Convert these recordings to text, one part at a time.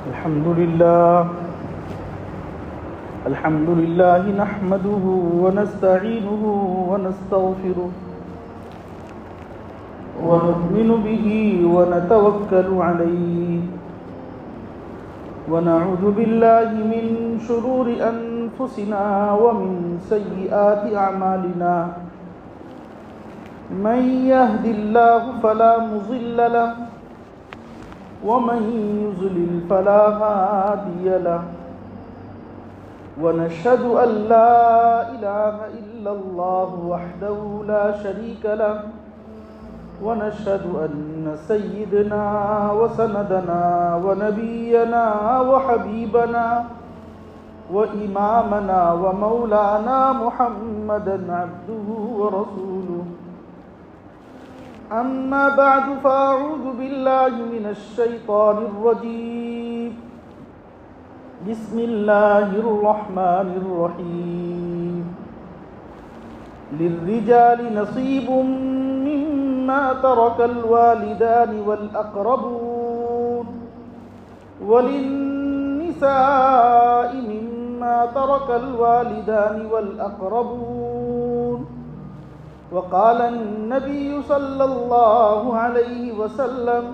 الحمد لله نحمده ونستعينه ونستغفره ونؤمن به ونتوكل عليه ونعوذ بالله من شرور أنفسنا ومن سيئات أعمالنا من يهد الله فلا مضل له ومن يضلل فلا هادي له ونشهد أن لا إله إلا الله وحده لا شريك له ونشهد أن سيدنا وسندنا ونبينا وحبيبنا وإمامنا ومولانا محمدا عبده ورسوله أما بعد فأعوذ بالله من الشيطان الرجيم بسم الله الرحمن الرحيم للرجال نصيب مما ترك الوالدان والأقربون وللنساء مما ترك الوالدان والأقربون وقال النبي صلى الله عليه وسلم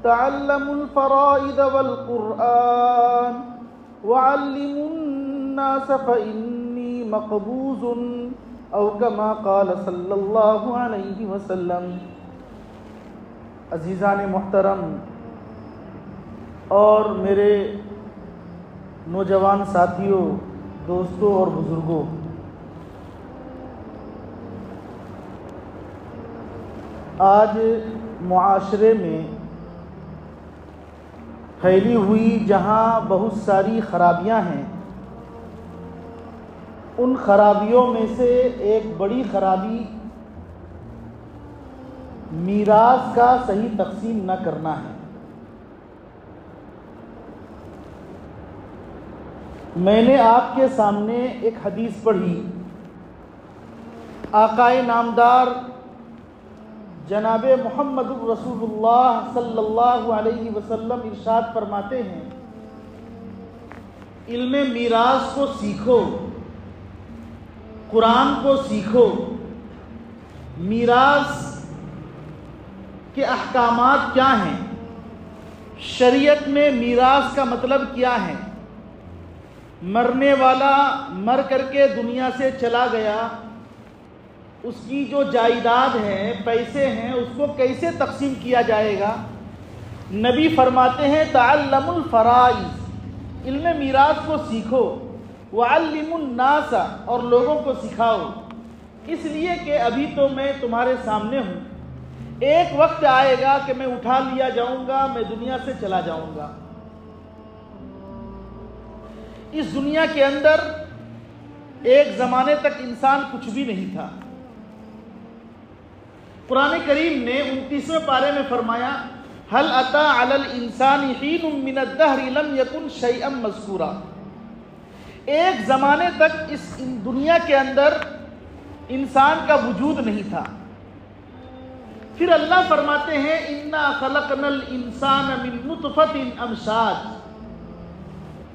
تعلموا الفرائض والقرآن وعلموا الناس فإني مقبوض او كما قال صلی اللہ علیہ وسلم۔ عزیزان محترم اور میرے نوجوان ساتھیوں، دوستوں اور بزرگوں، آج معاشرے میں پھیلی ہوئی جہاں بہت ساری خرابیاں ہیں، ان خرابیوں میں سے ایک بڑی خرابی میراث کا صحیح تقسیم نہ کرنا ہے۔ میں نے آپ کے سامنے ایک حدیث پڑھی، آقائے نامدار جناب محمد رسول اللہ صلی اللہ علیہ وسلم ارشاد فرماتے ہیں، علم میراث کو سیکھو، قرآن کو سیکھو، میراث کے احکامات کیا ہیں، شریعت میں میراث کا مطلب کیا ہے، مرنے والا مر کر کے دنیا سے چلا گیا، اس کی جو جائیداد ہے، پیسے ہیں، اس کو کیسے تقسیم کیا جائے گا۔ نبی فرماتے ہیں تعلموا الفرائض، علم میراث کو سیکھو، وعلموا الناس، اور لوگوں کو سکھاؤ، اس لیے کہ ابھی تو میں تمہارے سامنے ہوں، ایک وقت آئے گا کہ میں اٹھا لیا جاؤں گا، میں دنیا سے چلا جاؤں گا۔ اس دنیا کے اندر ایک زمانے تک انسان کچھ بھی نہیں تھا۔ قرآن کریم نے 29ویں پارے میں فرمایا هل اتى على الانسان حين من الدهر لم يكن شيئا مذكورا، ایک زمانے تک اس دنیا کے اندر انسان کا وجود نہیں تھا۔ پھر اللہ فرماتے ہیں انا خلقنا الانسان من نطفة امشاج،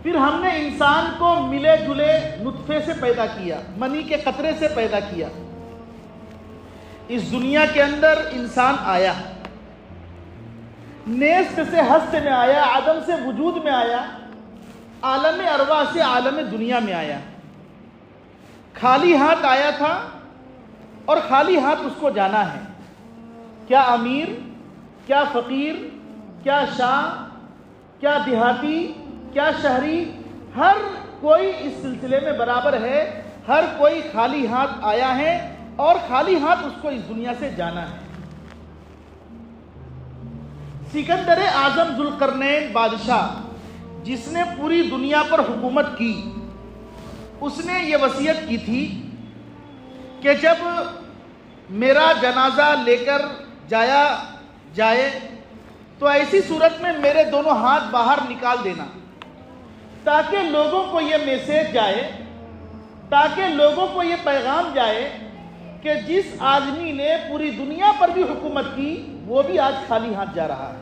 پھر ہم نے انسان کو ملے جلے نطفے سے پیدا کیا، منی کے قطرے سے پیدا کیا۔ اس دنیا کے اندر انسان آیا، نیست سے ہست میں آیا، عدم سے وجود میں آیا، عالم ارواح سے عالم دنیا میں آیا۔ خالی ہاتھ آیا تھا اور خالی ہاتھ اس کو جانا ہے۔ کیا امیر، کیا فقیر، کیا شاہ، کیا دیہاتی، کیا شہری، ہر کوئی اس سلسلے میں برابر ہے، ہر کوئی خالی ہاتھ آیا ہے اور خالی ہاتھ اس کو اس دنیا سے جانا ہے۔ سکندر اعظم ذوالقرنین بادشاہ، جس نے پوری دنیا پر حکومت کی، اس نے یہ وصیت کی تھی کہ جب میرا جنازہ لے کر جایا جائے تو ایسی صورت میں میرے دونوں ہاتھ باہر نکال دینا، تاکہ لوگوں کو یہ میسیج جائے، تاکہ لوگوں کو یہ پیغام جائے کہ جس آدمی نے پوری دنیا پر بھی حکومت کی وہ بھی آج خالی ہاتھ جا رہا ہے۔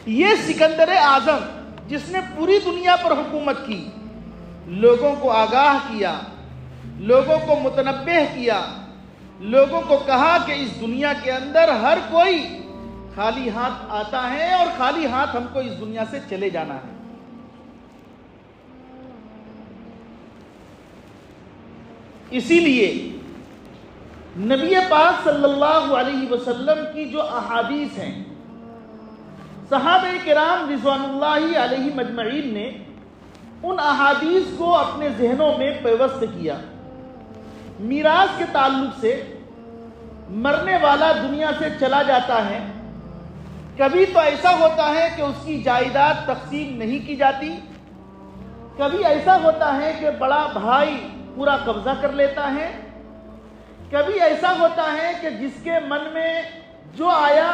یہ سکندر اعظم جس نے پوری دنیا پر حکومت کی، لوگوں کو آگاہ کیا، لوگوں کو متنبہ کیا، لوگوں کو کہا کہ اس دنیا کے اندر ہر کوئی خالی ہاتھ آتا ہے اور خالی ہاتھ ہم کو اس دنیا سے چلے جانا ہے۔ اسی لیے نبی پاک صلی اللہ علیہ وسلم کی جو احادیث ہیں، صحابہ کرام رضوان اللہ علیہ مجمعین نے ان احادیث کو اپنے ذہنوں میں پیوست کیا۔ میراث کے تعلق سے مرنے والا دنیا سے چلا جاتا ہے، کبھی تو ایسا ہوتا ہے کہ اس کی جائیداد تقسیم نہیں کی جاتی، کبھی ایسا ہوتا ہے کہ بڑا بھائی پورا قبضہ کر لیتا ہے، کبھی ایسا ہوتا ہے کہ جس کے من میں جو آیا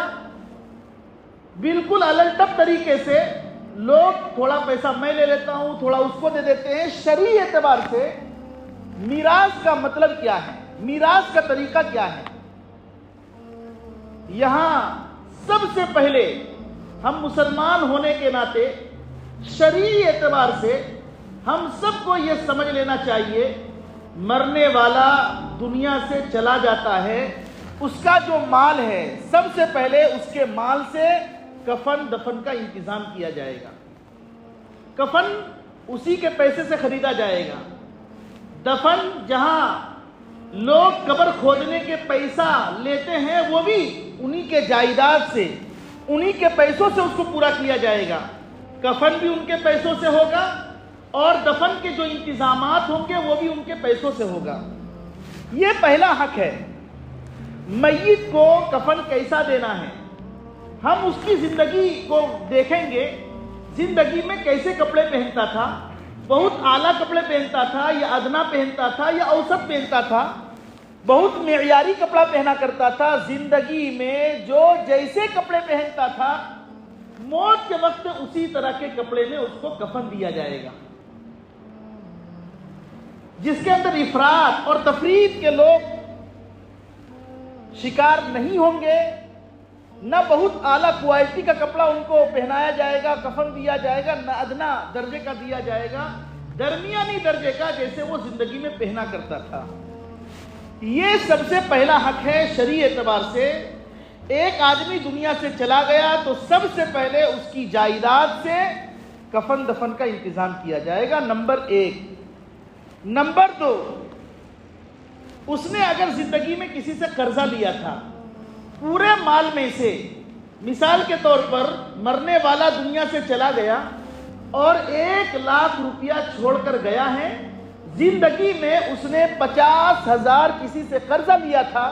بالکل الٹپ طریقے سے لوگ تھوڑا پیسہ میں لے لیتا ہوں، تھوڑا اس کو دے دیتے ہیں۔ شرعی اعتبار سے میراث کا مطلب کیا ہے، میراث کا طریقہ کیا ہے؟ یہاں سب سے پہلے ہم مسلمان ہونے کے ناطے شرعی اعتبار سے ہم سب کو یہ سمجھ لینا چاہیے، مرنے والا دنیا سے چلا جاتا ہے، اس کا جو مال ہے سب سے پہلے اس کے مال سے کفن دفن کا انتظام کیا جائے گا۔ کفن اسی کے پیسے سے خریدا جائے گا۔ دفن جہاں لوگ قبر کھودنے کے پیسہ لیتے ہیں وہ بھی انہی کے جائیداد سے، انہی کے پیسوں سے اس کو پورا کیا جائے گا۔ کفن بھی ان کے پیسوں سے ہوگا اور دفن کے جو انتظامات ہوں گے وہ بھی ان کے پیسوں سے ہوگا۔ یہ پہلا حق ہے۔ میت کو کفن کیسا دینا ہے، ہم اس کی زندگی کو دیکھیں گے۔ زندگی میں کیسے کپڑے پہنتا تھا، بہت اعلیٰ کپڑے پہنتا تھا یا ادنا پہنتا تھا یا اوسط پہنتا تھا، بہت معیاری کپڑا پہنا کرتا تھا۔ زندگی میں جو جیسے کپڑے پہنتا تھا، موت کے وقت اسی طرح کے کپڑے میں اس کو کفن دیا جائے گا۔ جس کے اندر افراط اور تفریط کے لوگ شکار نہیں ہوں گے، نہ بہت اعلیٰ کوالٹی کا کپڑا ان کو پہنایا جائے گا، کفن دیا جائے گا، نہ ادنا درجے کا دیا جائے گا، درمیانی درجے کا جیسے وہ زندگی میں پہنا کرتا تھا۔ یہ سب سے پہلا حق ہے شرعی اعتبار سے۔ ایک آدمی دنیا سے چلا گیا تو سب سے پہلے اس کی جائیداد سے کفن دفن کا انتظام کیا جائے گا، نمبر 1۔ نمبر 2، اس نے اگر زندگی میں کسی سے قرضہ لیا تھا، پورے مال میں سے، مثال کے طور پر مرنے والا دنیا سے چلا گیا اور 1 لاکھ روپیہ چھوڑ کر گیا ہے، زندگی میں اس نے 50,000 کسی سے قرضہ لیا تھا،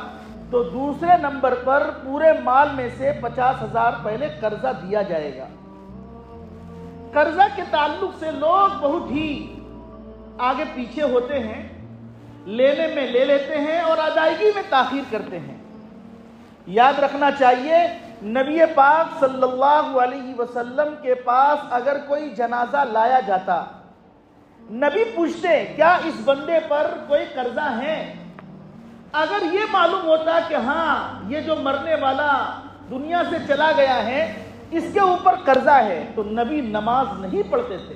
تو دوسرے نمبر پر پورے مال میں سے 50,000 پہلے قرضہ دیا جائے گا۔ قرضہ کے تعلق سے لوگ بہت ہی آگے پیچھے ہوتے ہیں، لینے میں لے لیتے ہیں اور ادائیگی میں تاخیر کرتے ہیں۔ یاد رکھنا چاہیے، نبی پاک صلی اللہ علیہ وسلم کے پاس اگر کوئی جنازہ لایا جاتا، نبی پوچھتے کیا اس بندے پر کوئی قرضہ ہے؟ اگر یہ معلوم ہوتا کہ ہاں یہ جو مرنے والا دنیا سے چلا گیا ہے اس کے اوپر قرضہ ہے، تو نبی نماز نہیں پڑھتے تھے۔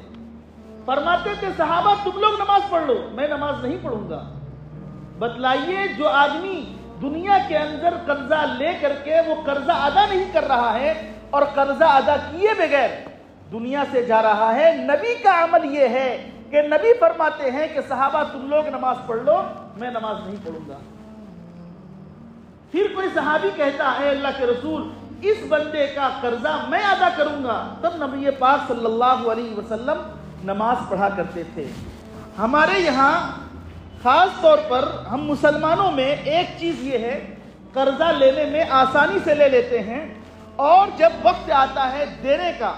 فرماتے تھے صحابہ تم لوگ نماز پڑھ لو، میں نماز نہیں پڑھوں گا۔ بتلائیے جو آدمی دنیا کے اندر قرضہ لے کر کے وہ قرضہ ادا نہیں کر رہا ہے اور قرضہ ادا کیے بغیر دنیا سے جا رہا ہے، نبی کا عمل یہ ہے کہ نبی فرماتے ہیں کہ صحابہ تم لوگ نماز پڑھ لو، میں نماز نہیں پڑھوں گا۔ پھر کوئی صحابی کہتا ہے اللہ کے رسول اس بندے کا قرضہ میں ادا کروں گا، تب نبی پاک صلی اللہ علیہ وسلم نماز پڑھا کرتے تھے۔ ہمارے یہاں خاص طور پر ہم مسلمانوں میں ایک چیز یہ ہے، قرضہ لینے میں آسانی سے لے لیتے ہیں اور جب وقت آتا ہے دینے کا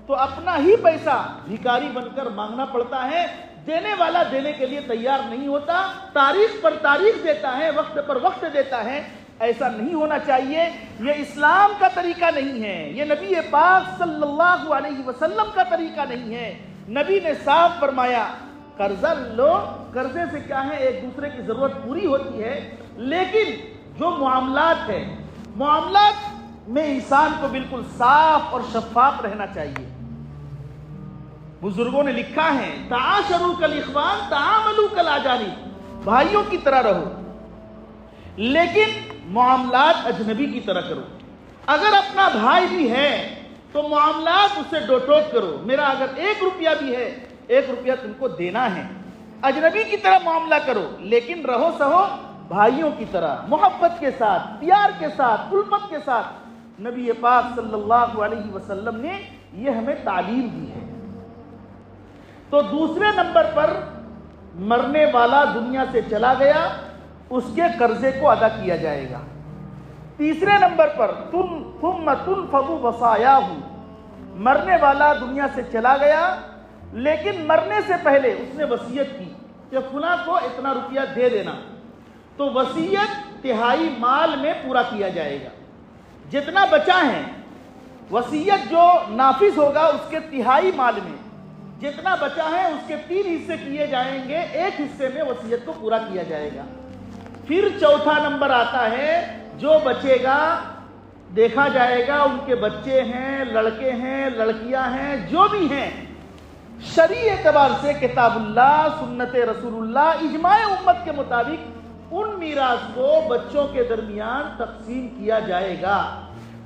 تو اپنا ہی پیسہ بھکاری بن کر مانگنا پڑتا ہے، دینے والا دینے کے لیے تیار نہیں ہوتا، تاریخ پر تاریخ دیتا ہے، وقت پر وقت دیتا ہے۔ ایسا نہیں ہونا چاہیے، یہ اسلام کا طریقہ نہیں ہے، یہ نبی پاک صلی اللہ علیہ وسلم کا طریقہ نہیں ہے۔ نبی نے صاف فرمایا قرضہ لو، قرضے سے کیا ہے ایک دوسرے کی ضرورت پوری ہوتی ہے، لیکن جو معاملات ہے، معاملات میں انسان کو بالکل صاف اور شفاف رہنا چاہیے۔ بزرگوں نے لکھا ہے تعاشروا کالاخوان تعاملوا کالاجانب، بھائیوں کی طرح رہو لیکن معاملات اجنبی کی طرح کرو۔ اگر اپنا بھائی بھی ہے تو معاملات اس سے ڈوٹوٹ کرو، میرا اگر 1 روپیہ بھی ہے 1 روپیہ تم کو دینا ہے، اجنبی کی طرح معاملہ کرو لیکن رہو سہو بھائیوں کی طرح، محبت کے ساتھ، پیار کے ساتھ، الفت کے ساتھ۔ نبی پاک صلی اللہ علیہ وسلم نے یہ ہمیں تعلیم دی ہے۔ تو دوسرے نمبر پر مرنے والا دنیا سے چلا گیا، اس کے قرضے کو ادا کیا جائے گا۔ تیسرے نمبر پر ثم تنفض وصایاہ، مرنے والا دنیا سے چلا گیا لیکن مرنے سے پہلے اس نے وصیت کی کہ فلاں کو اتنا روپیہ دے دینا، تو وصیت 1/3 مال میں پورا کیا جائے گا۔ جتنا بچا ہے وصیت جو نافذ ہوگا اس کے 1/3 مال میں، جتنا بچا ہے اس کے 3 حصے کیے جائیں گے، 1 حصے میں وصیت کو پورا کیا جائے گا۔ پھر چوتھا نمبر آتا ہے جو بچے گا دیکھا جائے گا ان کے بچے ہیں، لڑکے ہیں، لڑکیاں ہیں، جو بھی ہیں، شرعی اعتبار سے کتاب اللہ، سنت رسول اللہ، اجماع امت کے مطابق ان میراث کو بچوں کے درمیان تقسیم کیا جائے گا۔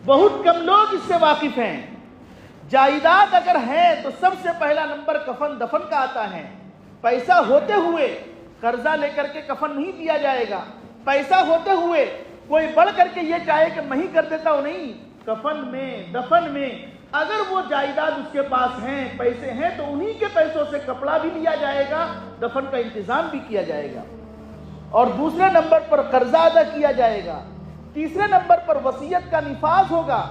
بہت کم لوگ اس سے واقف ہیں۔ جائیداد اگر ہے تو سب سے پہلا نمبر کفن دفن کا آتا ہے۔ پیسہ ہوتے ہوئے قرضہ لے کر کے کفن نہیں دیا جائے گا، پیسہ ہوتے ہوئے کوئی بڑھ کر کے یہ چاہے کہ میں ہی کر دیتا ہوں، نہیں، کفن میں، دفن میں اگر وہ جائیداد اس کے پاس ہیں، پیسے ہیں، تو انہی کے پیسوں سے کپڑا بھی لیا جائے گا، دفن کا انتظام بھی کیا جائے گا، اور دوسرے نمبر پر قرضہ ادا کیا جائے گا، تیسرے نمبر پر وصیت کا نفاذ ہوگا،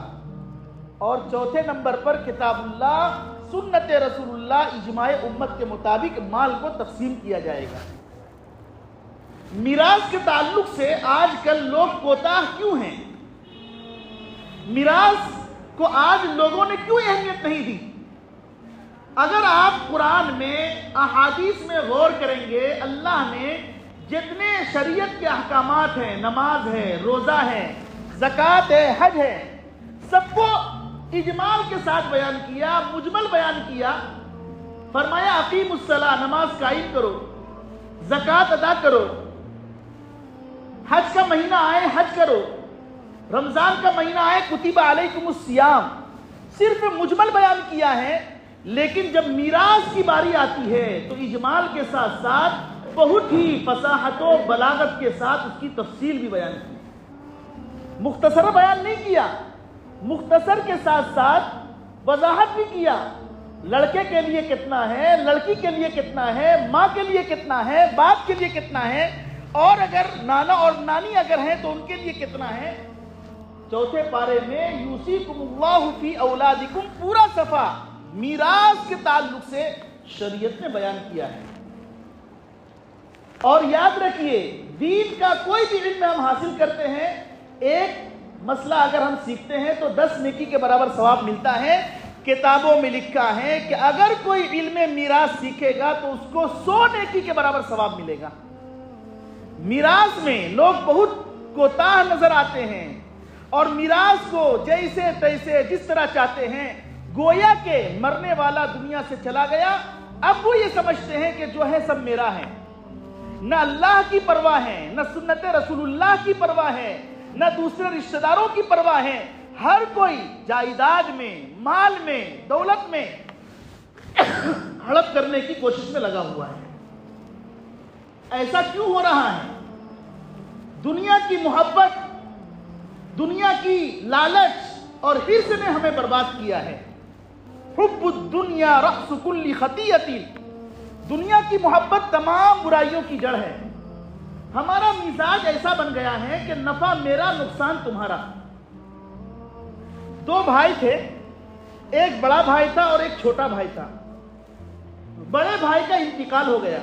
اور چوتھے نمبر پر کتاب اللہ، سنت رسول اللہ، اجماع امت کے مطابق مال کو تقسیم کیا جائے گا۔ میراث کے تعلق سے آج کل لوگ کوتاہ کیوں ہیں؟ میراث کو آج لوگوں نے کیوں اہمیت نہیں دی؟ اگر آپ قرآن میں، احادیث میں غور کریں گے، اللہ نے جتنے شریعت کے احکامات ہیں، نماز ہے، روزہ ہے، زکوٰۃ ہے، حج ہے، سب کو اجمال کے ساتھ بیان کیا، مجمل بیان کیا۔ فرمایا اقیموا الصلاۃ، نماز قائم کرو، زکوٰۃ ادا کرو، حج کا مہینہ آئے حج کرو، رمضان کا مہینہ آئے کتب علیکم الصیام، صرف مجمل بیان کیا ہے۔ لیکن جب میراث کی باری آتی ہے تو اجمال کے ساتھ ساتھ بہت ہی فصاحت و بلاغت کے ساتھ اس کی تفصیل بھی بیان کی، مختصر بیان نہیں کیا، مختصر کے ساتھ ساتھ وضاحت بھی کیا، لڑکے کے لیے کتنا ہے، لڑکی کے لیے کتنا ہے، ماں کے لیے کتنا ہے، باپ کے لیے کتنا ہے، اور اگر نانا اور نانی اگر ہیں تو ان کے لیے کتنا ہے۔ چوتھے پارے میں یوصیکم اللہ فی اولادکم، پورا صفحہ میراث کے تعلق سے شریعت نے بیان کیا ہے۔ اور یاد رکھیے، دین کا کوئی بھی علم ہم حاصل کرتے ہیں، ایک مسئلہ اگر ہم سیکھتے ہیں تو 10 نیکی کے برابر ثواب ملتا ہے۔ کتابوں میں لکھا ہے کہ اگر کوئی علم میراث سیکھے گا تو اس کو 100 نیکی کے برابر ثواب ملے گا۔ میراث میں لوگ بہت کوتاہ نظر آتے ہیں اور میراث کو جیسے تیسے جس طرح چاہتے ہیں، گویا کہ مرنے والا دنیا سے چلا گیا، اب وہ یہ سمجھتے ہیں کہ جو ہے سب میرا ہے، نہ اللہ کی پرواہ ہے، نہ سنت رسول اللہ کی پرواہ ہے، نہ دوسرے رشتہ داروں کی پرواہ ہے، ہر کوئی جائیداد میں، مال میں، دولت میں ہڑپ کرنے کی کوشش میں لگا ہوا ہے۔ ایسا کیوں ہو رہا ہے؟ دنیا کی محبت، دنیا کی لالچ اور حرص نے ہمیں برباد کیا ہے۔ حب الدنیا رأس کل خطیئۃ، دنیا کی محبت تمام برائیوں کی جڑ ہے۔ ہمارا مزاج ایسا بن گیا ہے کہ نفع میرا، نقصان تمہارا۔ 2 بھائی تھے، ایک بڑا بھائی تھا اور ایک چھوٹا بھائی تھا۔ بڑے بھائی کا انتقال ہو گیا،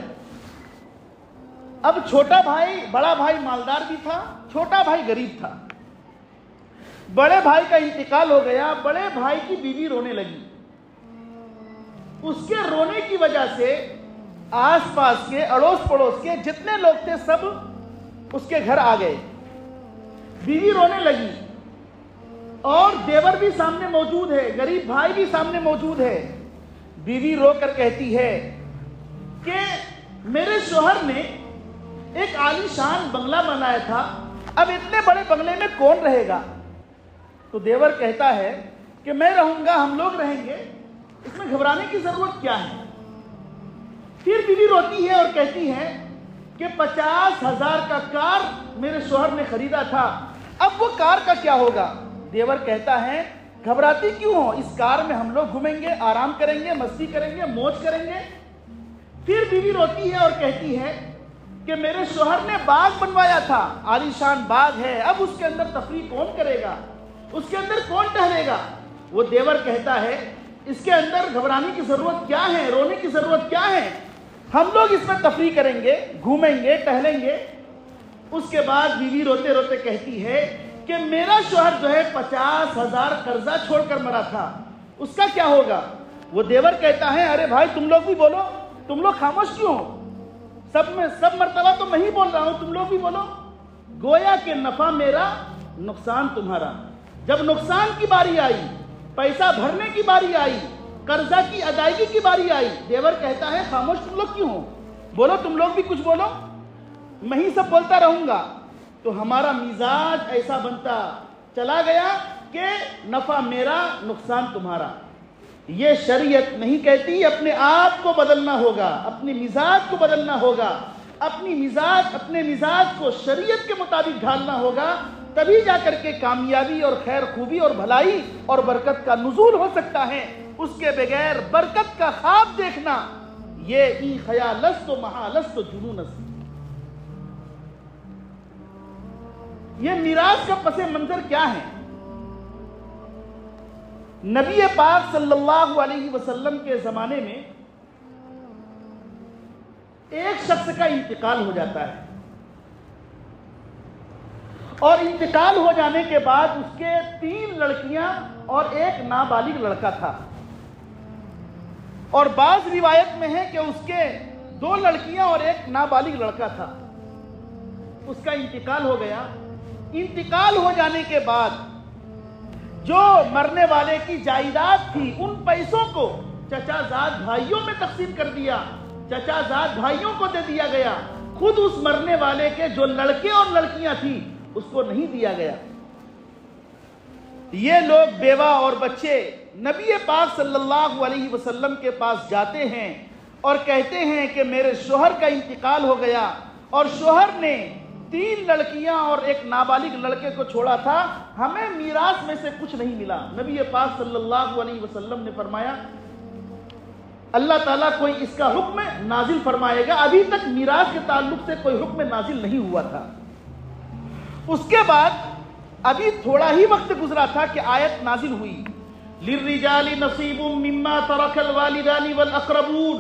اب چھوٹا بھائی، بڑا بھائی مالدار بھی تھا، چھوٹا بھائی غریب تھا۔ بڑے بھائی کا انتقال ہو گیا، بڑے بھائی کی بیوی رونے لگی، اس کے رونے کی وجہ سے آس پاس کے، اڑوس پڑوس کے جتنے لوگ تھے سب اس کے گھر آ گئے۔ بیوی رونے لگی، اور دیور بھی سامنے موجود ہے، غریب بھائی بھی سامنے موجود ہے۔ بیوی رو کر کہتی ہے کہ میرے شوہر نے ایک عالی شان بنگلہ بنایا تھا، اب اتنے بڑے بنگلے میں کون رہے گا؟ تو دیور کہتا ہے کہ میں رہوں گا، ہم لوگ رہیں گے، اس میں گھبرانے کی ضرورت کیا ہے؟ پھر بیوی روتی ہے اور کہتی ہے کہ 50,000 کا کار میرے شوہر نے خریدا تھا، اب وہ کار کا کیا ہوگا؟ دیور کہتا ہے گھبراتی کیوں ہو، اس کار میں ہم لوگ گھومیں گے، آرام کریں گے، مستی کریں گے، موج کریں گے۔ پھر بیوی روتی ہے اور کہتی ہے کہ میرے شوہر نے باغ بنوایا تھا، عالی شان باغ ہے، اب اس کے اندر تفریح کون کرے گا، اس کے اندر کون ٹہلے گا؟ وہ دیور کہتا ہے اس کے اندر گھبرانے کی ضرورت کیا ہے، رونے کی ضرورت کیا ہے، ہم لوگ اس میں تفریح کریں گے، گھومیں گے، ٹہلیں گے۔ اس کے بعد بیوی روتے روتے کہتی ہے کہ میرا شوہر جو ہے 50,000 قرضہ چھوڑ کر مرا تھا، اس کا کیا ہوگا؟ وہ دیور کہتا ہے ارے بھائی تم لوگ بھی بولو، تم لوگ خاموش کیوں ہو؟ سب مرتبہ تو میں ہی بول رہا ہوں، تم لوگ بھی بولو۔ گویا کہ نفع میرا، نقصان تمہارا۔ جب نقصان کی باری آئی، پیسہ بھرنے کی باری آئی، قرضہ کی ادائیگی کی باری آئی، دیور کہتا ہے خاموش تم لوگ کیوں ہو؟ بولو، تم لوگ بھی کچھ بولو، میں ہی سب بولتا رہوں گا۔ تو ہمارا مزاج ایسا بنتا چلا گیا کہ نفع میرا، نقصان تمہارا۔ یہ شریعت نہیں کہتی، اپنے آپ کو بدلنا ہوگا، اپنے مزاج کو بدلنا ہوگا، اپنے مزاج کو شریعت کے مطابق ڈھالنا ہوگا، تبھی جا کر کے کامیابی اور خیر خوبی اور بھلائی اور برکت کا نزول ہو سکتا ہے۔ اس کے بغیر برکت کا خواب دیکھنا یہ ای خیالست و محالست و جنونست۔ یہ میراث کا پس منظر کیا ہے؟ نبی پاک صلی اللہ علیہ وسلم کے زمانے میں ایک شخص کا انتقال ہو جاتا ہے، اور انتقال ہو جانے کے بعد اس کے 3 لڑکیاں اور ایک نابالغ لڑکا تھا، اور بعض روایت میں ہے کہ اس کے 2 لڑکیاں اور ایک نابالغ لڑکا تھا۔ اس کا انتقال ہو گیا۔ انتقال ہو جانے کے بعد جو مرنے والے کی جائیداد تھی، ان پیسوں کو چچا زاد بھائیوں میں تقسیم کر دیا، چچا زاد بھائیوں کو دے دیا گیا، خود اس مرنے والے کے جو لڑکے اور لڑکیاں تھیں اس کو نہیں دیا گیا۔ یہ لوگ بیوہ اور بچے نبی پاک صلی اللہ علیہ وسلم کے پاس جاتے ہیں اور کہتے ہیں کہ میرے شوہر کا انتقال ہو گیا، اور شوہر نے 3 لڑکیاں اور ایک نابالغ لڑکے کو چھوڑا تھا، ہمیں میراث میں سے کچھ نہیں ملا۔ نبی پاک صلی اللہ علیہ وسلم نے فرمایا اللہ تعالیٰ کوئی اس کا حکم نازل فرمائے گا، ابھی تک میراث کے تعلق سے کوئی حکم نازل نہیں ہوا تھا۔ اس کے بعد ابھی تھوڑا ہی وقت گزرا تھا کہ آیت نازل ہوئی، لِلرِّجَالِ نَصِيبٌ مِّمَّا تَرَكَ الْوَالِدَانِ وَالْأَقْرَبُونَ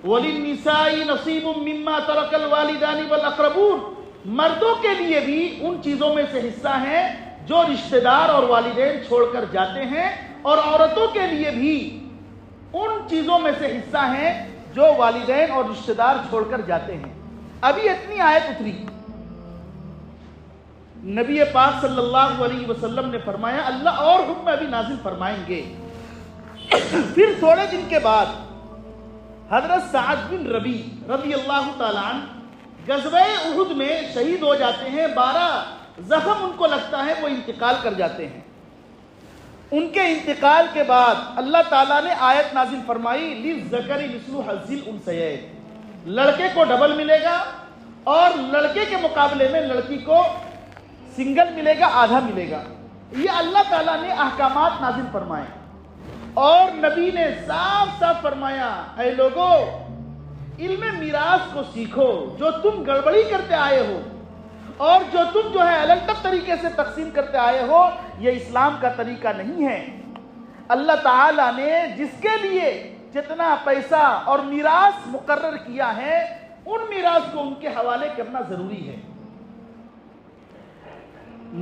وَلِلنِّسَاءِ نَصِيبٌ مِّمَّا تَرَكَ الْوَالِدَانِ وَالْأَقْرَبُونَ۔ مردوں کے لیے بھی ان چیزوں میں سے حصہ ہے جو رشتہ دار اور والدین چھوڑ کر جاتے ہیں، اور عورتوں کے لیے بھی ان چیزوں میں سے حصہ ہے جو والدین اور رشتہ دار چھوڑ کر جاتے ہیں۔ ابھی اتنی آیت اتری، نبی پاک صلی اللہ علیہ وسلم نے فرمایا اللہ اور حکم ابھی نازل فرمائیں گے۔ پھر تھوڑے دن کے بعد حضرت سعد بن ربیع رضی اللہ تعالیٰ عنہ غزوہ احد میں شہید ہو جاتے ہیں، 12 زخم ان کو لگتا ہے، وہ انتقال کر جاتے ہیں۔ ان کے انتقال کے بعد اللہ تعالیٰ نے آیت نازل فرمائی لِلذَّكَرِ مِثْلُ حَظِّ الْأُنثَيَيْنِ، لڑکے کو ڈبل ملے گا، اور لڑکے کے مقابلے میں لڑکی کو سنگل ملے گا، آدھا ملے گا۔ یہ اللہ تعالیٰ نے احکامات نازل فرمائے، اور نبی نے صاف صاف فرمایا اے لوگو علم میراث کو سیکھو، جو تم گڑبڑی کرتے آئے ہو اور جو تم جو ہے الگ طریقے سے تقسیم کرتے آئے ہو، یہ اسلام کا طریقہ نہیں ہے۔ اللہ تعالیٰ نے جس کے لیے جتنا پیسہ اور میراث مقرر کیا ہے، ان میراث کو ان کے حوالے کرنا ضروری ہے۔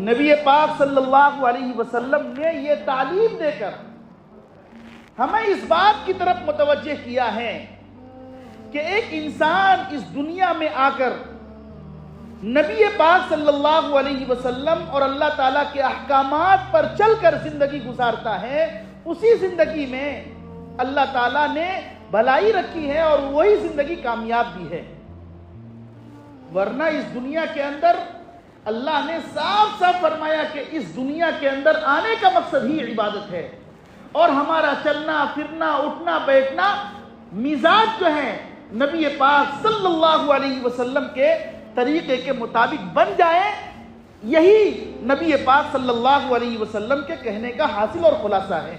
نبی پاک صلی اللہ علیہ وسلم نے یہ تعلیم دے کر ہمیں اس بات کی طرف متوجہ کیا ہے کہ ایک انسان اس دنیا میں آ کر نبی پاک صلی اللہ علیہ وسلم اور اللہ تعالیٰ کے احکامات پر چل کر زندگی گزارتا ہے، اسی زندگی میں اللہ تعالیٰ نے بھلائی رکھی ہے اور وہی زندگی کامیاب بھی ہے۔ ورنہ اس دنیا کے اندر اللہ نے صاف صاف فرمایا کہ اس دنیا کے اندر آنے کا مقصد ہی عبادت ہے، اور ہمارا چلنا پھرنا اٹھنا بیٹھنا مزاج جو ہے نبی پاک صلی اللہ علیہ وسلم کے طریقے کے مطابق بن جائے، یہی نبی پاک صلی اللہ علیہ وسلم کے کہنے کا حاصل اور خلاصہ ہے۔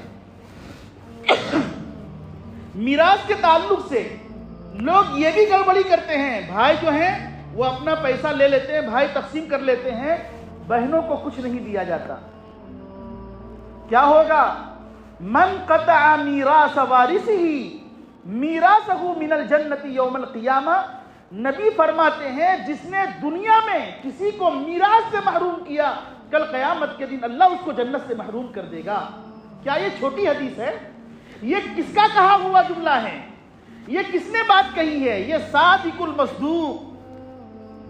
میراث کے تعلق سے لوگ یہ بھی گڑبڑی کرتے ہیں، بھائی جو ہیں وہ اپنا پیسہ لے لیتے ہیں، بھائی تقسیم کر لیتے ہیں، بہنوں کو کچھ نہیں دیا جاتا۔ کیا ہوگا؟ من قطع میراث وارثہ میراثہ من الجنت یوم القیامہ، نبی فرماتے ہیں جس نے دنیا میں کسی کو میراث سے محروم کیا، کل قیامت کے دن اللہ اس کو جنت سے محروم کر دے گا۔ کیا یہ چھوٹی حدیث ہے؟ یہ کس کا کہا ہوا جملہ ہے؟ یہ کس نے بات کہی ہے؟ یہ صادق المصدوق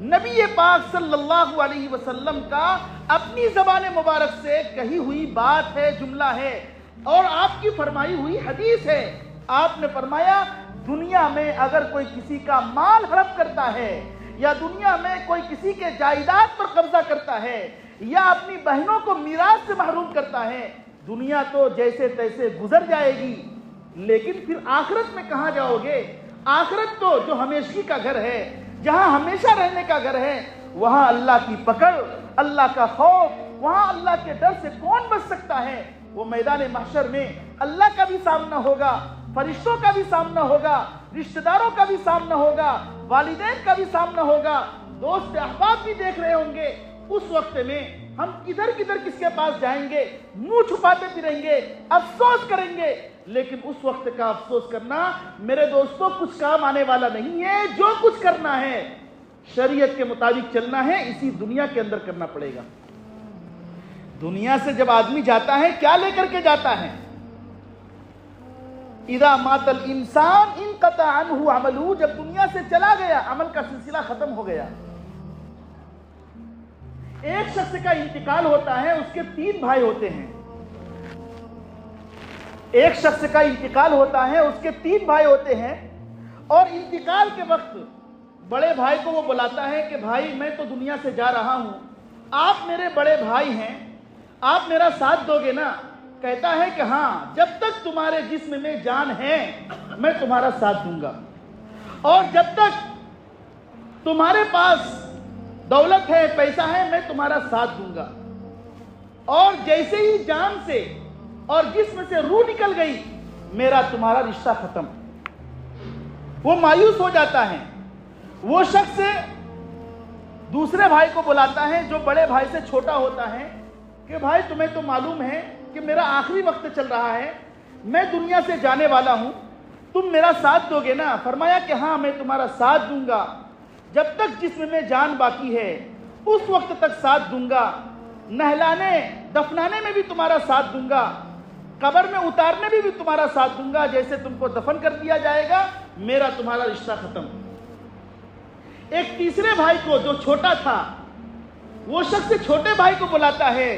نبی پاک صلی اللہ علیہ وسلم کا اپنی زبان مبارک سے کہی ہوئی بات ہے، جملہ ہے، اور آپ کی فرمائی ہوئی حدیث ہے۔ آپ نے فرمایا دنیا میں اگر کوئی کسی کا مال ہڑپ کرتا ہے، یا دنیا میں کوئی کسی کے جائیداد پر قبضہ کرتا ہے، یا اپنی بہنوں کو میراث سے محروم کرتا ہے، دنیا تو جیسے تیسے گزر جائے گی، لیکن پھر آخرت میں کہاں جاؤ گے؟ آخرت تو جو ہمیشگی کا گھر ہے، جہاں ہمیشہ رہنے کا گھر ہے، وہاں اللہ کی پکڑ، اللہ کا خوف، وہاں اللہ کے ڈر سے کون بچ سکتا ہے؟ وہ میدان محشر میں اللہ کا بھی سامنا ہوگا، فرشتوں کا بھی سامنا ہوگا، رشتہ داروں کا بھی سامنا ہوگا، والدین کا بھی سامنا ہوگا، دوست احباب بھی دیکھ رہے ہوں گے۔ اس وقت میں ہم کدھر کدھر کس کے پاس جائیں گے؟ منہ چھپاتے پھریں گے، افسوس کریں گے، لیکن اس وقت کا افسوس کرنا میرے دوستوں کچھ کام آنے والا نہیں ہے۔ جو کچھ کرنا ہے شریعت کے مطابق چلنا ہے، اسی دنیا کے اندر کرنا پڑے گا۔ دنیا سے جب آدمی جاتا ہے کیا لے کر کے جاتا ہے؟ اذا مات الانسان انقطع عنہ عملہ، جب دنیا سے چلا گیا عمل کا سلسلہ ختم ہو گیا۔ ایک شخص کا انتقال ہوتا ہے، اس کے 3 بھائی ہوتے ہیں۔ ایک شخص کا انتقال ہوتا ہے، اس کے 3 بھائی ہوتے ہیں، اور انتقال کے وقت بڑے بھائی کو وہ بلاتا ہے کہ بھائی میں تو دنیا سے جا رہا ہوں، آپ میرے بڑے بھائی ہیں، آپ میرا ساتھ دو گے نا؟ کہتا ہے کہ ہاں، جب تک تمہارے جسم میں جان ہے میں تمہارا ساتھ دوں گا، اور جب تک تمہارے پاس دولت ہے، پیسہ ہے، میں تمہارا ساتھ دوں گا، اور جیسے ہی جان سے اور جسم سے روح نکل گئی میرا تمہارا رشتہ ختم۔ وہ مایوس ہو جاتا ہے۔ وہ شخص دوسرے بھائی کو بلاتا ہے جو بڑے بھائی سے چھوٹا ہوتا ہے کہ بھائی تمہیں تو معلوم ہے کہ میرا آخری وقت چل رہا ہے، میں دنیا سے جانے والا ہوں، تم میرا ساتھ دو گے نا؟ فرمایا کہ ہاں میں تمہارا ساتھ دوں گا، جب تک جسم میں جان باقی ہے اس وقت تک ساتھ دوں گا، نہلانے دفنانے میں بھی تمہارا ساتھ دوں گا، قبر میں اتارنے میں بھی تمہارا ساتھ دوں گا، جیسے تم کو دفن کر دیا جائے گا میرا تمہارا رشتہ ختم۔ ایک تیسرے بھائی کو جو چھوٹا تھا، وہ شخص چھوٹے بھائی کو بلاتا ہے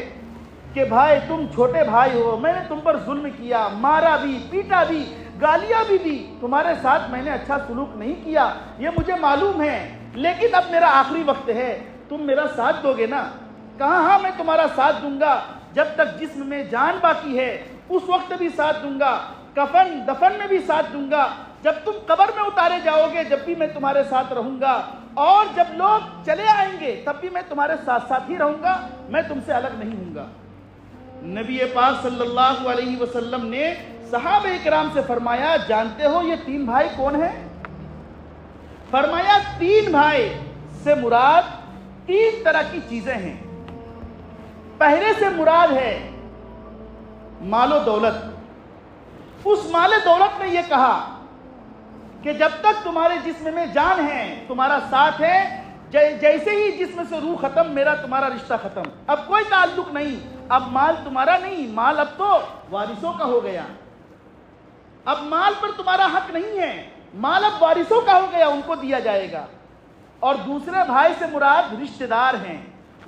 کہ بھائی تم چھوٹے بھائی ہو، میں نے تم پر ظلم کیا، مارا بھی، پیٹا بھی، گالیاں بھی دی، تمہارے ساتھ میں نے اچھا سلوک نہیں کیا، یہ مجھے معلوم ہے، لیکن اب میرا آخری وقت ہے، تم میرا ساتھ دو گے نا؟ کہا ہاں میں تمہارا ساتھ دوں گا، جب تک جسم میں جان باقی ہے اس وقت بھی ساتھ دوں گا، کفن دفن میں بھی ساتھ دوں گا، جب تم قبر میں اتارے جاؤ گے جب بھی میں تمہارے ساتھ رہوں گا، اور جب لوگ چلے آئیں گے تب بھی میں تمہارے ساتھ ساتھ ہی رہوں گا، میں تم سے الگ نہیں ہوں گا۔ نبی پاک صلی اللہ علیہ وسلم نے صحابہ کرام سے فرمایا جانتے ہو یہ 3 بھائی کون ہیں؟ فرمایا 3 بھائی سے مراد 3 طرح کی چیزیں ہیں۔ پہلے سے مراد ہے مال و دولت۔ اس مال دولت نے یہ کہا کہ جب تک تمہارے جسم میں جان ہے تمہارا ساتھ ہے، جیسے ہی جسم سے روح ختم میرا تمہارا رشتہ ختم، اب کوئی تعلق نہیں، اب مال تمہارا نہیں، مال اب تو وارثوں کا ہو گیا، اب مال پر تمہارا حق نہیں ہے، مال اب وارثوں کا ہو گیا، ان کو دیا جائے گا۔ اور دوسرے بھائی سے مراد رشتہ دار ہیں۔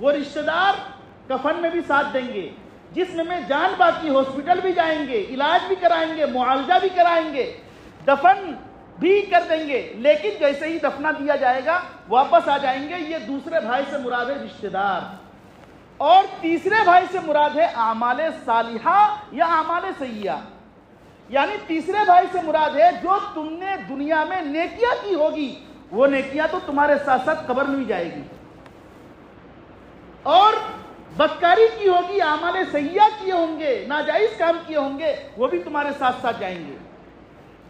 وہ رشتہ دار کفن میں بھی ساتھ دیں گے، جسم میں جان باقی ہاسپٹل بھی جائیں گے، علاج بھی کرائیں گے، معالجہ بھی کرائیں گے، دفن بھی کر دیں گے، لیکن جیسے ہی دفنا دیا جائے گا واپس آ جائیں گے۔ یہ دوسرے بھائی سے مراد ہے رشتہ دار۔ اور تیسرے بھائی سے مراد ہے اعمال صالحہ یا اعمال سیئہ، یعنی تیسرے بھائی سے مراد ہے جو تم نے دنیا میں نیکیاں کی ہوگی، وہ نیکیاں تو تمہارے ساتھ ساتھ قبر میں بھی جائے گی، اور بدکاری کی ہوگی، اعمال سیئہ کیے ہوں گے، ناجائز کام کیے ہوں گے، وہ بھی تمہارے ساتھ ساتھ جائیں گے۔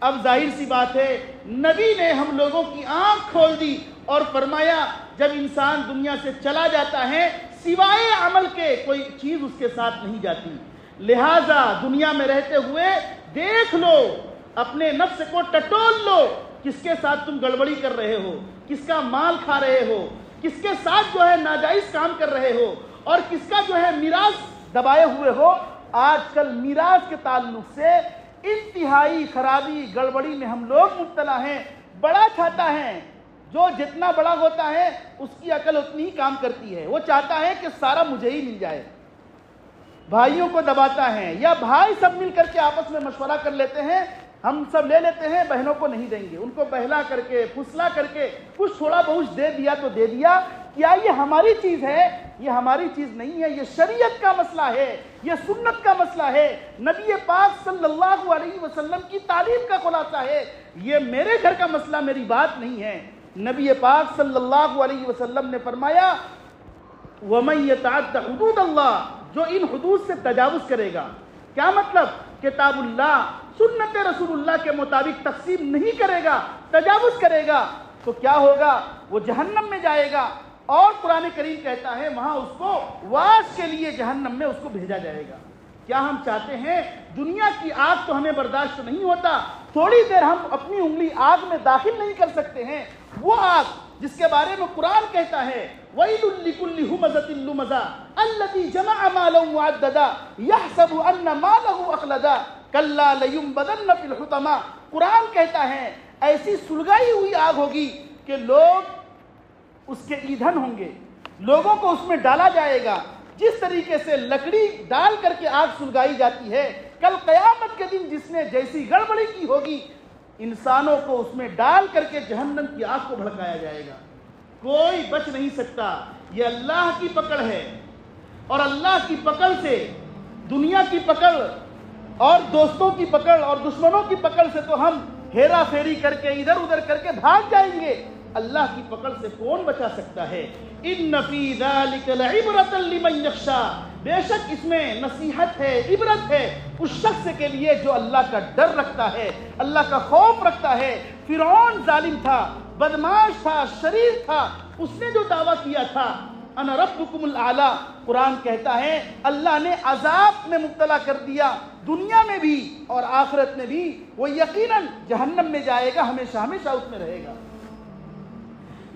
اب ظاہر سی بات ہے، نبی نے ہم لوگوں کی آنکھ کھول دی اور فرمایا جب انسان دنیا سے چلا جاتا ہے سوائے عمل کے کوئی چیز اس کے ساتھ نہیں جاتی، لہٰذا دنیا میں رہتے ہوئے دیکھ لو، اپنے نفس کو ٹٹول لو، کس کے ساتھ تم گڑبڑی کر رہے ہو، کس کا مال کھا رہے ہو، کس کے ساتھ جو ہے ناجائز کام کر رہے ہو، اور کس کا جو ہے میراث دبائے ہوئے ہو۔ آج کل میراث کے تعلق سے انتہائی خرابی گڑبڑی میں ہم لوگ مبتلا ہیں۔ بڑا چاہتا ہے، جو جتنا بڑا ہوتا ہے اس کی عقل اتنی ہی کام کرتی ہے، وہ چاہتا ہے کہ سارا مجھے ہی مل جائے، بھائیوں کو دباتا ہے، یا بھائی سب مل کر کے آپس میں مشورہ کر لیتے ہیں ہم سب لے لیتے ہیں، بہنوں کو نہیں دیں گے، ان کو بہلا کر کے پھسلا کر کے کچھ تھوڑا بہت دے دیا تو دے دیا۔ کیا یہ ہماری چیز ہے؟ یہ ہماری چیز نہیں ہے، یہ شریعت کا مسئلہ ہے، یہ سنت کا مسئلہ ہے، نبی پاک صلی اللہ علیہ وسلم کی تعلیم کا خلاصہ ہے۔ یہ میرے گھر کا مسئلہ، میری بات نہیں ہے۔ نبی پاک صلی اللہ علیہ وسلم نے فرمایا وَمَن يَتَعَدَّ حُدُودَ اللَّهِ، جو ان حدود سے تجاوز کرے گا، کیا مطلب؟ کتاب اللہ سنت رسول اللہ کے مطابق تقسیم نہیں کرے گا، تجاوز کرے گا، تو کیا ہوگا؟ وہ جہنم میں جائے گا، اور قرآن کریم کہتا ہے وہاں اس کو واش کے لیے جہنم میں اس کو بھیجا جائے گا۔ کیا ہم چاہتے ہیں؟ دنیا کی آگ تو ہمیں برداشت نہیں ہوتا، تھوڑی دیر ہم اپنی انگلی آگ میں داخل نہیں کر سکتے ہیں، وہ آگ جس کے بارے میں قرآن کہتا ہے وَيْلٌ لِكُلِّ هُمَزَةٍ لُمَزَةٍ الَّذِي جَمَعَ مَالًا وَعَدَّدَ يَحْسَبُ أَنَّ مَالَهُ أَخْلَدَ كَلَّا لَيُنبَذَنَّ فِي الْحُطَمَةِ۔ قرآن کہتا ہے ایسی سلگائی ہوئی آگ ہوگی کہ لوگ اس کے ایندھن ہوں گے، لوگوں کو اس میں ڈالا جائے گا، جس طریقے سے لکڑی ڈال کر کے آگ سلگائی جاتی ہے، کل قیامت کے دن جس نے جیسی گڑبڑی کی ہوگی انسانوں کو اس میں ڈال کر کے جہنم کی آگ کو بھڑکایا جائے گا، کوئی بچ نہیں سکتا۔ یہ اللہ کی پکڑ ہے، اور اللہ کی پکڑ سے، دنیا کی پکڑ اور دوستوں کی پکڑ اور دشمنوں کی پکڑ سے تو ہم ہیرا پھیری کر کے ادھر ادھر کر کے بھاگ جائیں گے، اللہ کی پکڑ سے کون بچا سکتا ہے؟ ان فی ذلک لعبرۃ لمن یخشی، بے شک اس میں نصیحت ہے، عبرت ہے اس شخص کے لیے جو اللہ کا ڈر رکھتا ہے، اللہ کا خوف رکھتا ہے۔ فرعون ظالم تھا، بدماش تھا، شریر تھا، اس نے جو دعویٰ کیا تھا انا ربکم الاعلی، قرآن کہتا ہے اللہ نے عذاب میں مبتلا کر دیا، دنیا میں بھی اور آخرت میں بھی، وہ یقیناً جہنم میں جائے گا، ہمیشہ ہمیشہ اس میں رہے گا۔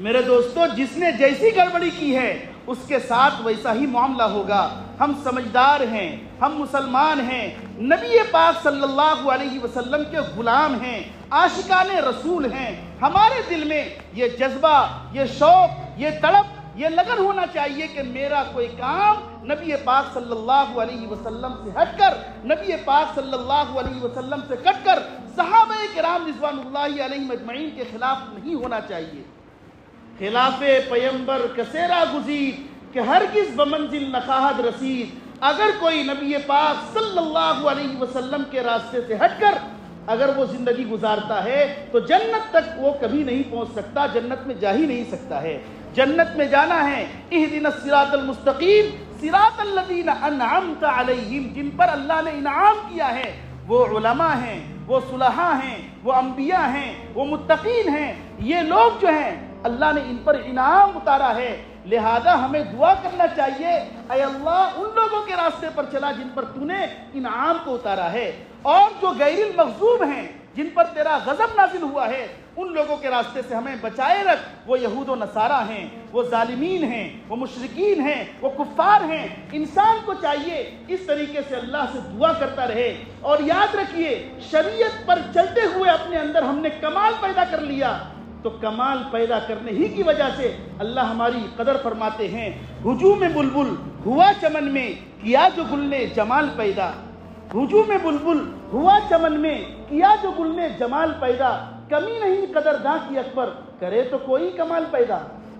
میرے دوستو، جس نے جیسی گڑبڑی کی ہے اس کے ساتھ ویسا ہی معاملہ ہوگا۔ ہم سمجھدار ہیں، ہم مسلمان ہیں، نبی پاک صلی اللہ علیہ وسلم کے غلام ہیں، عاشقان رسول ہیں، ہمارے دل میں یہ جذبہ، یہ شوق، یہ تڑپ، یہ لگن ہونا چاہیے کہ میرا کوئی کام نبی پاک صلی اللہ علیہ وسلم سے ہٹ کر، نبی پاک صلی اللہ علیہ وسلم سے کٹ کر، صحابہ کرام رضوان اللہ علیہم اجمعین کے خلاف نہیں ہونا چاہیے۔ خلاف پیمبر کسیرا گزید کہ ہرگز بمنزل نخواہد رسید۔ اگر کوئی نبی پاک صلی اللہ علیہ وسلم کے راستے سے ہٹ کر اگر وہ زندگی گزارتا ہے تو جنت تک وہ کبھی نہیں پہنچ سکتا، جنت میں جا ہی نہیں سکتا ہے۔ جنت میں جانا ہے، اہدنا الصراط المستقیم صراط الذین انعمت علیہم، جن پر اللہ نے انعام کیا ہے، وہ علماء ہیں، وہ صلحاء ہیں، وہ انبیاء ہیں، وہ متقین ہیں۔ یہ لوگ جو ہیں اللہ نے ان پر انعام اتارا ہے، لہذا ہمیں دعا کرنا چاہیے اے اللہ ان لوگوں کے راستے پر چلا جن پر تو نے انعام کو اتارا ہے، اور جو غیر المغضوب ہیں، جن پر تیرا غضب نازل ہوا ہے، ان لوگوں کے راستے سے ہمیں بچائے رکھ۔ وہ یہود و نصارہ ہیں، وہ ظالمین ہیں، وہ مشرکین ہیں، وہ کفار ہیں۔ انسان کو چاہیے اس طریقے سے اللہ سے دعا کرتا رہے، اور یاد رکھیے شریعت پر چلتے ہوئے اپنے اندر ہم نے کمال پیدا کر لیا، تو کمال پیدا کرنے ہی کی وجہ سے اللہ ہماری قدر فرماتے ہیں، ہجوم بلبل ہوا چمن میں کیا جو گل نے جمال پیدا، ہجوم بلبل ہوا چمن میں کیا جو گل نے جمال پیدا، کمی نہیں قدرداں کی اکبر کرے تو کوئی کمال پیدا۔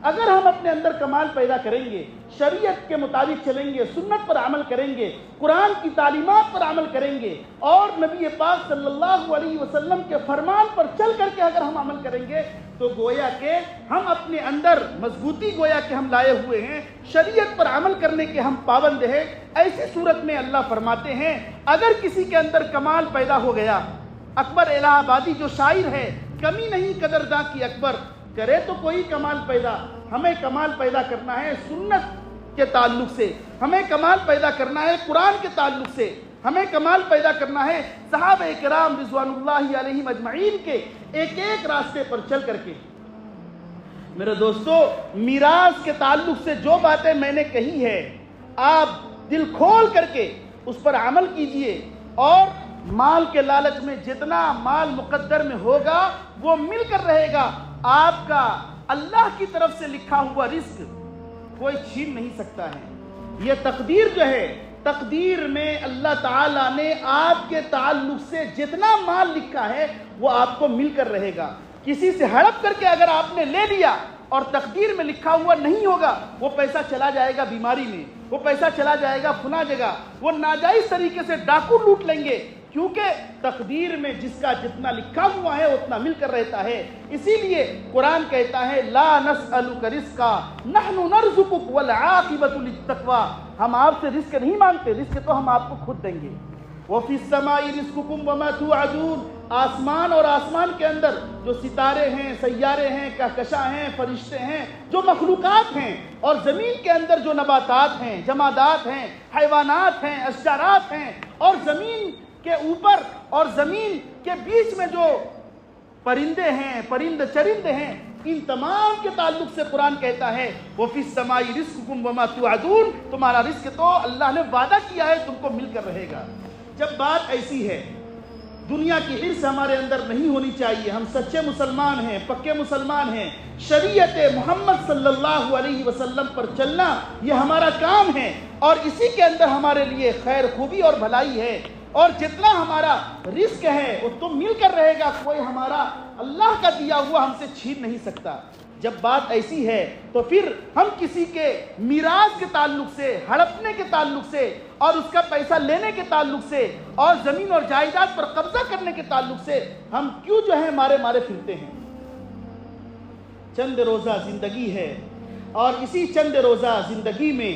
اگر ہم اپنے اندر کمال پیدا کریں گے، شریعت کے مطابق چلیں گے، سنت پر عمل کریں گے، قرآن کی تعلیمات پر عمل کریں گے، اور نبی پاک صلی اللہ علیہ وسلم کے فرمان پر چل کر کے اگر ہم عمل کریں گے تو گویا کہ ہم اپنے اندر مضبوطی گویا کہ ہم لائے ہوئے ہیں، شریعت پر عمل کرنے کے ہم پابند ہیں۔ ایسی صورت میں اللہ فرماتے ہیں اگر کسی کے اندر کمال پیدا ہو گیا، اکبر الہ آبادی جو شاعر ہے، کمی نہیں قدرداں کی اکبر کرے تو کوئی کمال پیدا۔ ہمیں کمال پیدا کرنا ہے سنت کے تعلق سے، ہمیں کمال پیدا کرنا ہے قرآن کے تعلق سے، ہمیں کمال پیدا کرنا ہے صحابہ کرام رضوان اللہ علیہم اجمعین کے ایک ایک راستے پر چل کر کے۔ میرے دوستو، میراث کے تعلق سے جو باتیں میں نے کہی ہے، آپ دل کھول کر کے اس پر عمل کیجئے، اور مال کے لالچ میں جتنا مال مقدر میں ہوگا وہ مل کر رہے گا۔ آپ کا اللہ کی طرف سے لکھا ہوا رزق کوئی چھین نہیں سکتا ہے۔ یہ تقدیر جو ہے، تقدیر میں اللہ تعالیٰ نے آپ کے تعلق سے جتنا مال لکھا ہے وہ آپ کو مل کر رہے گا۔ کسی سے ہڑپ کر کے اگر آپ نے لے لیا اور تقدیر میں لکھا ہوا نہیں ہوگا، وہ پیسہ چلا جائے گا بیماری میں، وہ پیسہ چلا جائے گا فلاں جگہ، وہ ناجائز طریقے سے ڈاکو لوٹ لیں گے، کیونکہ تقدیر میں جس کا جتنا لکھا ہوا ہے اتنا مل کر رہتا ہے۔ اسی لیے قرآن کہتا ہے لا نسألک رزقا نحن نرزقک والعاقبۃ للتقوی، ہم آپ سے رزق نہیں مانگتے، رزق تو ہم آپ کو خود دیں گے۔ وفی السماء رزقکم وما توعدون، آسمان اور آسمان کے اندر جو ستارے ہیں، سیارے ہیں، کہکشاں ہیں، فرشتے ہیں، جو مخلوقات ہیں، اور زمین کے اندر جو نباتات ہیں، جمادات ہیں، حیوانات ہیں، اشجارات ہیں، اور زمین کے اوپر اور زمین کے بیچ میں جو پرندے ہیں، پرند چرند ہیں، ان تمام کے تعلق سے قرآن کہتا ہے وَفِي السَّمَاءِ رِزْقُكُمْ وَمَا تُوعَدُونَ، تمہارا رزق تو اللہ نے وعدہ کیا ہے تم کو مل کر رہے گا۔ جب بات ایسی ہے، دنیا کی حرص ہمارے اندر نہیں ہونی چاہیے، ہم سچے مسلمان ہیں، پکے مسلمان ہیں، شریعت محمد صلی اللہ علیہ وسلم پر چلنا یہ ہمارا کام ہے، اور اسی کے اندر ہمارے لیے خیر خوبی اور بھلائی ہے، اور جتنا ہمارا رزق ہے وہ تو مل کر رہے گا، کوئی ہمارا اللہ کا دیا ہوا ہم سے چھین نہیں سکتا۔ جب بات ایسی ہے تو پھر ہم کسی کے میراث کے تعلق سے، ہڑپنے کے تعلق سے، اور اس کا پیسہ لینے کے تعلق سے، اور زمین اور جائیداد پر قبضہ کرنے کے تعلق سے ہم کیوں جو ہے مارے مارے پھرتے ہیں؟ چند روزہ زندگی ہے، اور اسی چند روزہ زندگی میں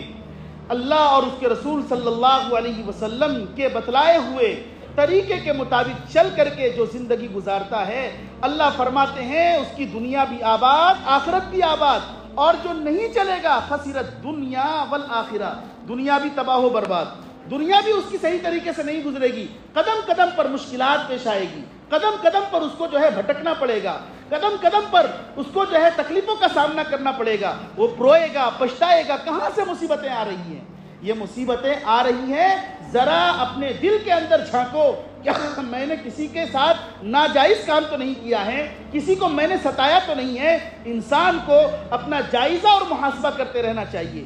اللہ اور اس کے رسول صلی اللہ علیہ وسلم کے بتلائے ہوئے طریقے کے مطابق چل کر کے جو زندگی گزارتا ہے، اللہ فرماتے ہیں اس کی دنیا بھی آباد، آخرت بھی آباد، اور جو نہیں چلے گا خسرت دنیا والآخرہ، دنیا بھی تباہ و برباد، دنیا بھی اس کی صحیح طریقے سے نہیں گزرے گی، قدم قدم پر مشکلات پیش آئے گی، قدم قدم پر اس کو جو ہے بھٹکنا پڑے گا، قدم قدم پر اس کو جو ہے تکلیفوں کا سامنا کرنا پڑے گا، وہ روئے گا، پچھتائے گا۔ کہاں سے مصیبتیں آ رہی ہیں؟ یہ مصیبتیں آ رہی ہیں، ذرا اپنے دل کے اندر جھانکو، کیا میں نے کسی کے ساتھ ناجائز کام تو نہیں کیا ہے، کسی کو میں نے ستایا تو نہیں ہے؟ انسان کو اپنا جائزہ اور محاسبہ کرتے رہنا چاہیے۔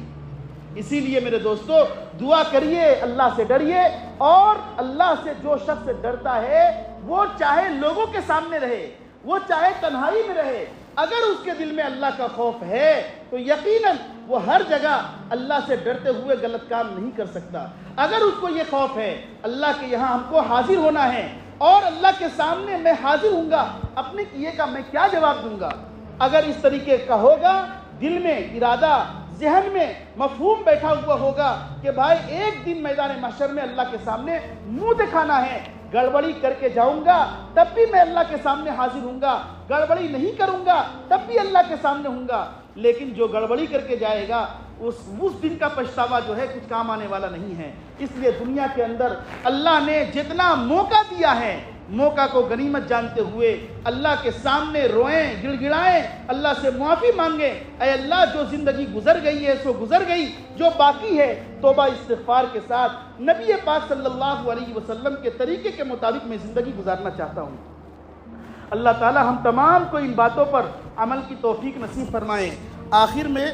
اسی لیے میرے دوستو دعا کریے، اللہ سے ڈریے، اور اللہ سے جو شخص ڈرتا ہے وہ چاہے لوگوں کے سامنے رہے، وہ چاہے تنہائی میں رہے، اگر اس کے دل میں اللہ کا خوف ہے تو یقیناً وہ ہر جگہ اللہ سے ڈرتے ہوئے غلط کام نہیں کر سکتا۔ اگر اس کو یہ خوف ہے اللہ کے یہاں ہم کو حاضر ہونا ہے، اور اللہ کے سامنے میں حاضر ہوں گا، اپنے کیے کا میں کیا جواب دوں گا، اگر اس طریقے کا ہوگا، دل میں ارادہ، ذہن میں مفہوم بیٹھا ہوا ہوگا کہ بھائی ایک دن میدان محشر میں اللہ کے سامنے منہ دکھانا ہے، گڑبڑی کر کے جاؤں گا تب بھی میں اللہ کے سامنے حاضر ہوں گا، گڑبڑی نہیں کروں گا تب بھی اللہ کے سامنے ہوں گا، لیکن جو گڑبڑی کر کے جائے گا اس دن کا پچھتاوا جو ہے کچھ کام آنے والا نہیں ہے۔ اس لیے دنیا کے اندر اللہ نے جتنا موقع دیا ہے، موقع کو غنیمت جانتے ہوئے اللہ کے سامنے روئیں، گڑ گڑائیں، اللہ سے معافی مانگیں، اے اللہ جو زندگی گزر گئی ہے سو گزر گئی، جو باقی ہے توبہ استغفار کے ساتھ نبی پاک صلی اللہ علیہ وسلم کے طریقے کے مطابق میں زندگی گزارنا چاہتا ہوں۔ اللہ تعالی ہم تمام کو ان باتوں پر عمل کی توفیق نصیب فرمائیں۔ آخر میں